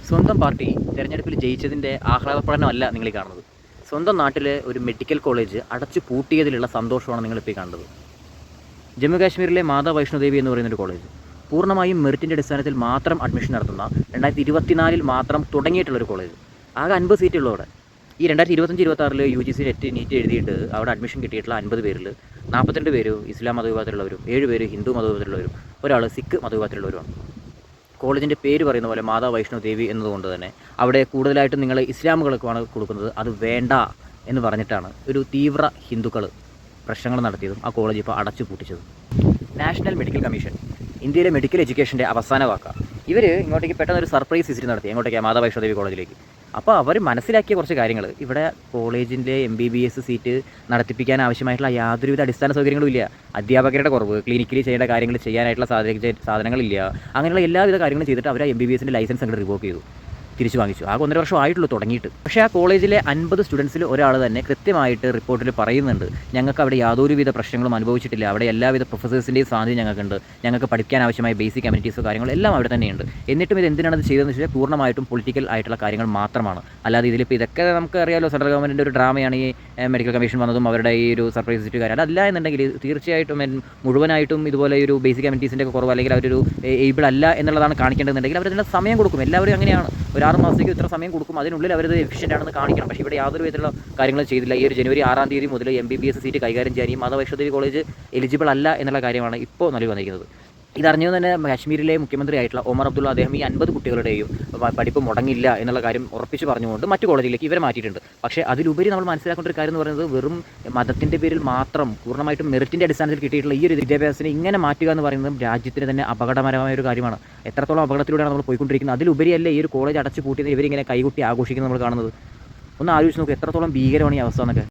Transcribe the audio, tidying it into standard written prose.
സ്വന്തം പാർട്ടി തിരഞ്ഞെടുപ്പിൽ ജയിച്ചതിൻ്റെ ആഹ്ലാദപ്രകടനമല്ല നിങ്ങൾ ഈ കാണുന്നത്. സ്വന്തം നാട്ടിലെ ഒരു മെഡിക്കൽ കോളേജ് അടച്ചു പൂട്ടിയതിലുള്ള സന്തോഷമാണ് നിങ്ങളിപ്പോൾ കാണുന്നത്. ജമ്മു കാശ്മീരിലെ മാതാ വൈഷ്ണോദേവി എന്ന് പറയുന്നൊരു കോളേജ് പൂർണ്ണമായും മെറിറ്റിൻ്റെ അടിസ്ഥാനത്തിൽ മാത്രം അഡ്മിഷൻ നടത്തുന്ന 2024 മാത്രം തുടങ്ങിയിട്ടുള്ളൊരു കോളേജ്. ആകെ 50 സീറ്റുള്ളവിടെ. ഈ 2025-26 UGC നീറ്റ് എഴുതിയിട്ട് അവിടെ അഡ്മിഷൻ കിട്ടിയിട്ടുള്ള 50 പേരിൽ 42 പേര് ഇസ്ലാം മതവിഭാഗത്തിലുള്ളവരും 7 പേര് ഹിന്ദു മതവിഭാഗത്തിലുള്ളവരും ഒരാൾ സിഖ് മതവിഭാഗത്തിലുള്ളവരുമാണ്. കോളേജിൻ്റെ പേര് പറയുന്ന പോലെ മാതാ വൈഷ്ണോ ദേവി എന്നതുകൊണ്ട് തന്നെ അവിടെ കൂടുതലായിട്ടും നിങ്ങൾ ഇസ്ലാമുകൾക്കാണ് കൊടുക്കുന്നത്. അത് വേണ്ട എന്ന് പറഞ്ഞിട്ടാണ് ഒരു തീവ്ര ഹിന്ദുക്കൾ പ്രശ്നങ്ങൾ നടത്തിയതും ആ കോളേജ് ഇപ്പോൾ അടച്ചു പൂട്ടിച്ചതും. നാഷണൽ മെഡിക്കൽ കമ്മീഷൻ ഇന്ത്യയിലെ മെഡിക്കൽ എഡ്യൂക്കേഷൻ്റെ അവസാന വാക്കാണ്. ഇവർ ഇങ്ങോട്ടേക്ക് പെട്ടെന്ന് ഒരു സർപ്രൈസ് വിസിറ്റ് നടത്തി. എങ്ങോട്ടേക്കാണ്? മാതാ വൈഷ്ണോ ദേവി കോളേജിലേക്ക്. അപ്പോൾ അവർ മനസ്സിലാക്കിയ കുറച്ച് കാര്യങ്ങൾ, ഇവിടെ കോളേജിൻ്റെ MBBS സീറ്റ് നടത്തിപ്പിക്കാൻ ആവശ്യമായിട്ടുള്ള യാതൊരുവിധ അടിസ്ഥാന സൗകര്യങ്ങളും ഇല്ല. അധ്യാപകരുടെ കുറവ്, ക്ലിനിക്കലി ചെയ്യേണ്ട കാര്യങ്ങൾ ചെയ്യാനായിട്ടുള്ള സാധനങ്ങളില്ല. അങ്ങനെയുള്ള എല്ലാവിധ കാര്യങ്ങളും ചെയ്തിട്ട് അവർ MBBSൻ്റെ ലൈസൻസ് അങ്ങോട്ട് റിവോക്ക് ചെയ്തു, തിരിച്ചു വാങ്ങിച്ചു. ആകെ 1.5 വർഷം ആയിട്ടുള്ളൂ തുടങ്ങിയിട്ട്. പക്ഷേ ആ കോളേജിലെ 50 സ്റ്റുഡൻസിൽ ഒരാൾ തന്നെ കൃത്യമായിട്ട് റിപ്പോർട്ടിൽ പറയുന്നുണ്ട്, ഞങ്ങൾക്ക് അവിടെ യാതൊരുവിധ പ്രശ്നങ്ങളും അനുഭവിച്ചിട്ടില്ല, അവിടെ എല്ലാവിധ പ്രൊഫസേഴ്സിൻ്റെയും സാന്നിധ്യം ഞങ്ങൾക്കുണ്ട്, ഞങ്ങൾക്ക് പഠിക്കാൻ ആവശ്യമായ ബേസിക് കമ്മ്യൂണിറ്റീസോ കാര്യങ്ങളോ എല്ലാം അവിടെ തന്നെയുണ്ട്. എന്നിട്ടും ഇത് എന്തിനാണ് ഇത് ചെയ്തതെന്ന് വെച്ചാൽ പൂർണ്ണമായിട്ടും പൊളിറ്റിക്കൽ ആയിട്ടുള്ള കാര്യങ്ങൾ മാത്രമാണ്. അല്ലാതെ ഇതിലിപ്പോൾ ഇതൊക്കെ നമുക്ക് അറിയാമല്ലോ, സെൻട്രൽ ഗവൺമെൻറ്റിൻ്റെ ഒരു ഡ്രാമയാണ് ഈ മെഡിക്കൽ കമ്മീഷൻ വന്നതും അവരുടെ ഈ ഒരു സർപ്രൈസ് വിസിറ്റ് കാര്യം. അതല്ല എന്നുണ്ടെങ്കിൽ തീർച്ചയായിട്ടും മുഴുവനായിട്ടും ഇതുപോലെ ഒരു ബേസിക് കമ്മ്യൂണിറ്റീസിൻ്റെ ഒക്കെ കുറവ് അല്ലെങ്കിൽ അവരൊരു ഏബിൾ അല്ല എന്നുള്ളതാണ് കാണിക്കേണ്ടതെന്നുണ്ടെങ്കിൽ അവരതിൻ്റെ സമയം കൊടുക്കും. എല്ലാവരും അങ്ങനെയാണ്. ഒരു 6 മാസത്തേക്ക് ഇത്ര സമയം കൊടുക്കും, അതിനുള്ളിൽ അവരത് എഫിഷ്യൻ്റ് ആണെന്ന് കാണിക്കണം. പക്ഷേ ഇവിടെ യാതൊരു വിധത്തിലുള്ള കാര്യങ്ങളും ചെയ്തില്ല. ഈ ഒരു ജനുവരി 6 തീയതി മുതൽ MBBS സീറ്റ് കൈകാര്യം ചെയ്യാൻ ഈ മാതാ വൈഷ്ണോ ദേവി കോളേജ് എലിജിബിൾ അല്ല എന്നുള്ള കാര്യമാണ് ഇപ്പോൾ നൽകി വന്നിരിക്കുന്നത്. ഇതറിഞ്ഞു തന്നെ കാശ്മീരിലെ മുഖ്യമന്ത്രി ആയിട്ടുള്ള ഒമർ അബ്ദുള്ള അദ്ദേഹം ഈ 50 കുട്ടികളുടെയും പഠിപ്പ് മുടങ്ങില്ല എന്നുള്ള കാര്യം ഉറപ്പിച്ച് പറഞ്ഞുകൊണ്ട് മറ്റു കോളേജിലേക്ക് ഇവരെ മാറ്റിയിട്ടുണ്ട്. പക്ഷേ അതിലുപരി നമ്മൾ മനസ്സിലാക്കേണ്ട ഒരു കാര്യം എന്ന് പറയുന്നത്, വെറും മതത്തിൻ്റെ പേരിൽ മാത്രം പൂർണ്ണമായിട്ടും മെറിറ്റിൻ്റെ അടിസ്ഥാനത്തിൽ കിട്ടിയിട്ടുള്ള ഈ ഒരു വിദ്യാഭ്യാസത്തിനെ ഇങ്ങനെ മാറ്റുക എന്ന് പറയുന്നത് രാജ്യത്തിന് തന്നെ അപകടകരമായ ഒരു കാര്യമാണ്. എത്രത്തോളം അപകടത്തിലൂടെയാണ് നമ്മൾ പോയിക്കൊണ്ടിരിക്കുന്നത്. അതിലുപരിയല്ലേ ഈ ഒരു കോളേജ് അടച്ചു പൂട്ടിയത് ഇവരിങ്ങനെ കൈകൊട്ടി ആഘോഷിക്കുന്നത് നമ്മൾ കാണുന്നത്. ഒന്ന് ആലോചിച്ച് നോക്കുക, എത്രത്തോളം ഭീകരമാണ് ഈ അവസ്ഥ എന്നൊക്കെ.